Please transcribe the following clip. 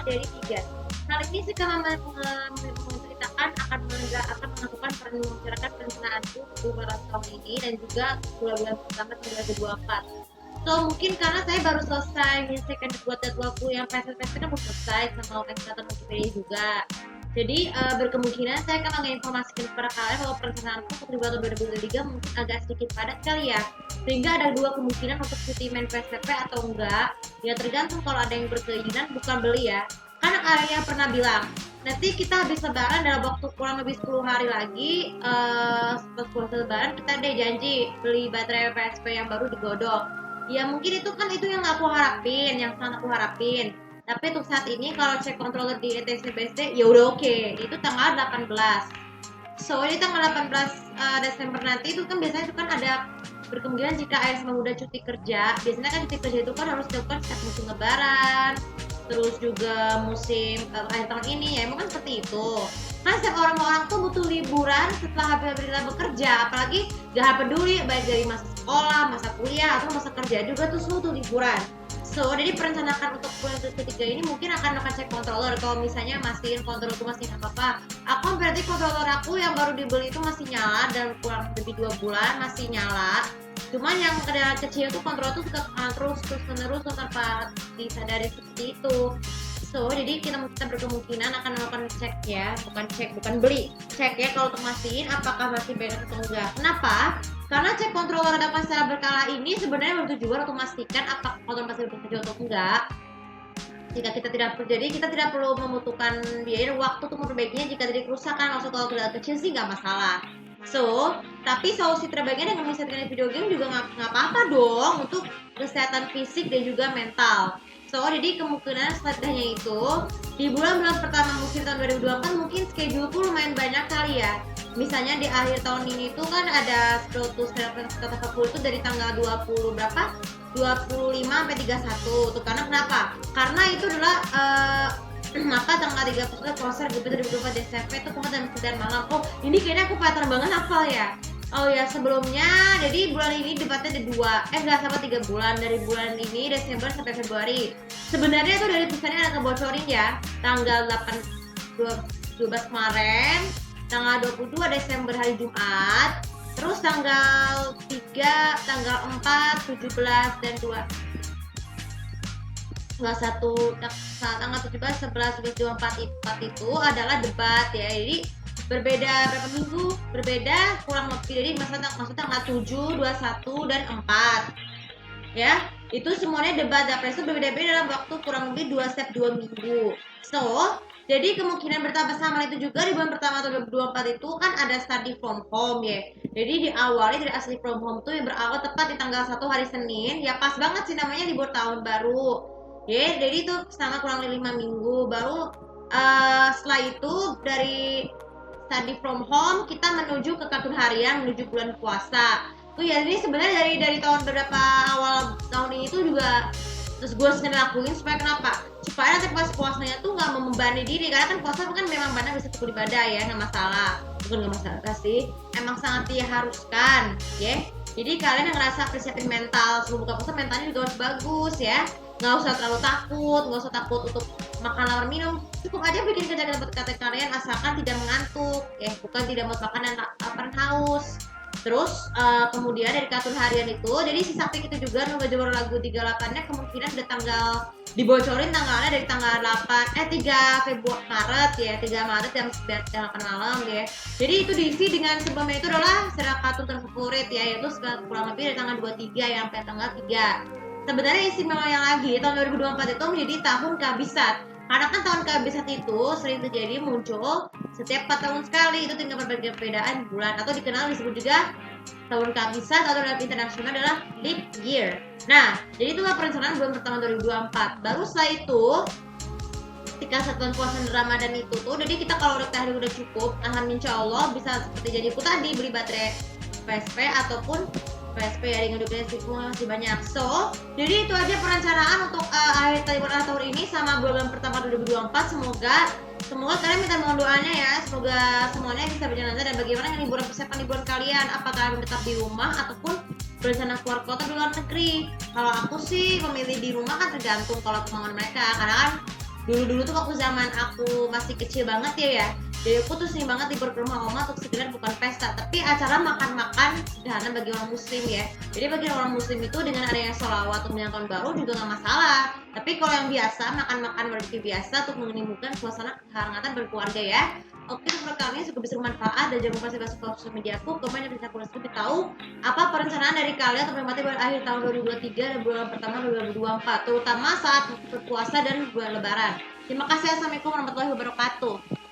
dari 3. Hal ini sih karena menceritakan akan melakukan masyarakat perencanaanku beberapa tahun ini dan juga bulan-bulan pertama tahun 2024. So mungkin karena saya baru selesai menyelesaikan buat jadwalku yang PSS kan baru selesai sama kesehatan Wikipedia juga. Jadi berkemungkinan saya akan menginformasikan kepada kalian bahwa perencanaanku untuk di tahun 2023 mungkin agak sedikit padat kali ya. Sehingga ada dua kemungkinan untuk cuti main PSP atau enggak. Ya tergantung, kalau ada yang berkeinginan bukan beli ya. Karena kalian pernah bilang, nanti kita habis lebaran dalam waktu kurang lebih 10 hari lagi, setelah lebaran kita deh janji beli baterai PSP yang baru digodok. Ya mungkin itu yang aku harapin, yang sangat aku harapin. Tapi untuk saat ini kalau cek controller di ETC BSD ya udah oke. Itu tanggal 18. So ini tanggal 18 Desember nanti itu kan biasanya itu kan ada berkemungkinan jika ASM udah cuti kerja. Biasanya kan cuti kerja itu kan harus dilakukan setiap musim lebaran, terus juga musim akhir tahun ini ya, emang kan seperti itu. Kan setiap orang-orang tuh butuh liburan setelah habis bekerja, apalagi gak peduli baik dari masa sekolah, masa kuliah atau masa kerja juga tuh semua tuh liburan. So, jadi perencanaan untuk bulan ketiga ini mungkin akan cek controller. Kalau misalnya mastiin controller itu masih nggak apa-apa, aku berarti controller aku yang baru dibeli itu masih nyala dan kurang lebih 2 bulan masih nyala. Cuman yang kecil itu controller tuh suka terus menerus tanpa disadari seperti itu. So, jadi kita berkemungkinan akan melakukan cek ya, bukan beli. Cek ya kalau untuk mastiin apakah masih benar atau enggak. Kenapa? Karena cek controller dapat secara berkala ini sebenarnya bertujuan untuk memastikan apakah controller masih bekerja atau enggak. Jika kita tidak perlu membutuhkan biaya dan waktu untuk memperbaikinya jika terjadi kerusakan. Maksud kalau kendala kecil sih nggak masalah. So, tapi solusi terbaiknya dengan menyelesaikan video game juga nggak apa-apa dong untuk kesehatan fisik dan juga mental. So, jadi kemungkinan setelahnya itu di bulan-bulan pertama musim tahun 2024 mungkin schedule lumayan banyak kali ya. Misalnya di akhir tahun ini tuh kan ada Protus Kata itu dari tanggal 20 berapa? 25 sampai 31. Tuh karena kenapa? Karena itu adalah maka tanggal 30 konser gitu dari 24 Desember itu jam 9 malam. Oh, ini kayaknya aku pattern banget hafal ya. Oh ya, sebelumnya jadi bulan ini debatnya ada 3 bulan, dari bulan ini Desember sampai Februari. Sebenarnya itu dari tulisannya ada kebocorin ya. Tanggal 12 kemarin, tanggal 22 Desember hari Jumat, terus tanggal 3, tanggal 4, 17 dan 2 tanggal 17, 11, 12, 24 itu adalah debat ya. Jadi berbeda berapa minggu, kurang lebih, jadi maksudnya tanggal 7, 21 dan 4 ya. Itu semuanya debat Dapres itu berbeda-beda dalam waktu kurang lebih 2 minggu. So, jadi kemungkinan bertambah sama itu juga di bulan pertama tahun 2024 itu kan ada study from home ya. Jadi diawali dari study from home tuh yang berawal tepat di tanggal 1 hari Senin. Ya pas banget sih namanya libur tahun baru. Ya, jadi itu selama kurang lebih 5 minggu. Baru setelah itu dari study from home kita menuju ke kartun harian, menuju bulan puasa. Tuh ya, ini sebenarnya dari tahun beberapa awal tahun ini tuh juga terus gue sendiri lakuin supaya kenapa? Supaya nanti pas puasanya tuh nggak membebani diri, karena kan puasa kan memang benar bisa ikut ibadah ya, nggak masalah. Bukan nggak masalah sih, emang sangat diharuskan ya. Jadi kalian yang ngerasa persiapin mental sebelum buka puasa, mentalnya juga harus bagus ya. Nggak usah terlalu takut, nggak usah takut untuk makan lawan minum, cukup aja bikin kerja dapat kata kalian asalkan tidak mengantuk ya, bukan tidak mau makan dan lapar haus. Terus kemudian dari kartun harian itu, jadi si Sapik itu juga ngebaca lagu 38-nya kemungkinan ada tanggal dibocorin tanggalnya dari tanggal 3 Februari Maret ya, 3 Maret jam 8 malam ya. Jadi itu diisi dengan sebelumnya itu adalah serial kartun terfavorit ya, yaitu kurang lebih dari tanggal 23 ya sampai tanggal 3. Sebenarnya istimewanya lagi tahun 2024 itu menjadi tahun kehabisan. Karena kan tahun kehabisan itu sering terjadi muncul setiap 4 tahun sekali, itu tinggal perbedaan bulan atau dikenal disebut juga tahun kehabisan atau dalam internasional adalah leap year. Nah, jadi itulah perencanaan bulan pertama 2024. Baru setelah itu ketika satuan puasa Ramadan itu tuh, jadi kita kalau udah cukup, insya Allah bisa seperti jadiku tadi beli baterai PSP ataupun PSP ya, dengan duplikasi semua masih banyak. So, jadi itu aja perencanaan untuk akhir tahun ini sama bulan pertama 2024. Semoga kalian minta mohon doanya ya. Semoga semuanya bisa berjalan lancar. Dan bagaimana dengan persiapan liburan kalian? Apakah tetap di rumah ataupun berencana keluar kota di luar negeri? Kalau aku sih memilih di rumah kan tergantung kalau kemauan mereka. Karena kan dulu-dulu tuh waktu zaman aku masih kecil banget ya, jadi aku tuh sering banget libur ke rumah oma untuk sekedar bukan pesta, tapi acara makan-makan sederhana bagi orang muslim ya. Jadi bagi orang muslim itu dengan adanya sholawat untuk menyambut tahun baru juga nggak masalah. Tapi kalau yang biasa makan-makan barbecue biasa untuk menimbulkan suasana kehangatan berkeluarga ya. Oke, menurut kami juga bisa bermanfaat dan jangan lupa saya masuk ke sosial media aku, komen dan bisa aku lebih tahu apa perencanaan dari kalian untuk menikmati bulan akhir tahun 2023 dan bulan pertama 2024, terutama saat berpuasa dan bulan lebaran. Terima kasih. Assalamualaikum warahmatullahi wabarakatuh.